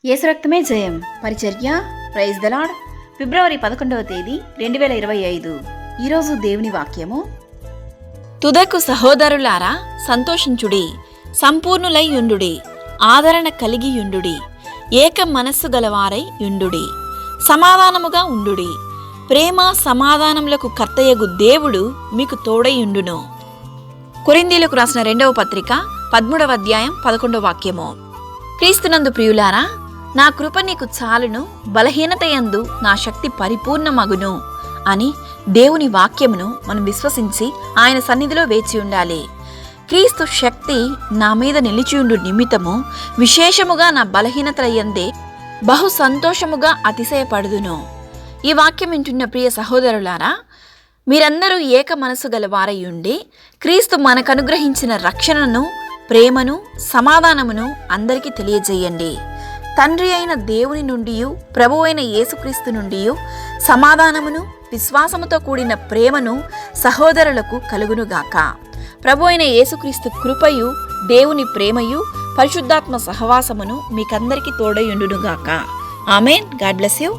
యేసు రక్తమే జయం. పరిచర్య ప్రైజ్ ద లార్డ్. ఫిబ్రవరి 11వ తేదీ 2025. ఈరోజు దేవుని వాక్యము. తుదకు సహోదరులారా సంతోషించుడి, సంపూర్ణులై యుండుడి, ఆదరణ కలిగి యుండుడి, ఏక మనస్సు గలవారై యుండుడి, సమాధానముగా ఉండుడి. ప్రేమ సమాధానములకు కర్తయగు దేవుడు మీకు తోడైయుండును. కొరింథీయులకు రాసిన 2వ పత్రిక 13వ అధ్యాయం 11వ వాక్యము. క్రీస్తునందు ప్రియులారా, నా కృప నీకు చాలును, బలహీనతయందు నా శక్తి పరిపూర్ణమగును అని దేవుని వాక్యమును మనం విశ్వసించి ఆయన సన్నిధిలో వేచి ఉండాలి. క్రీస్తు శక్తి నా మీద నిలిచియుండు నిమిత్తము విశేషముగా నా బలహీనతయందే బహు సంతోషముగా అతిశయపడుదును. ఈ వాక్యం వింటున్న ప్రియ సహోదరులారా, మీరందరూ ఏక మనసు గల వారై ఉండి క్రీస్తు మనకు అనుగ్రహించిన రక్షణను, ప్రేమను, సమాధానమును అందరికీ తెలియజేయండి. తండ్రి అయిన దేవుని నుండి, ప్రభువు అయిన యేసుక్రీస్తు నుండి సమాధానమును, విశ్వాసముతో కూడిన ప్రేమను సహోదరులకు కలుగునుగాక. ప్రభు అయిన యేసుక్రీస్తు కృపయు, దేవుని ప్రేమయు, పరిశుద్ధాత్మ సహవాసమును మీకందరికీ తోడయుండునుగాక. ఆమేన్. God bless you.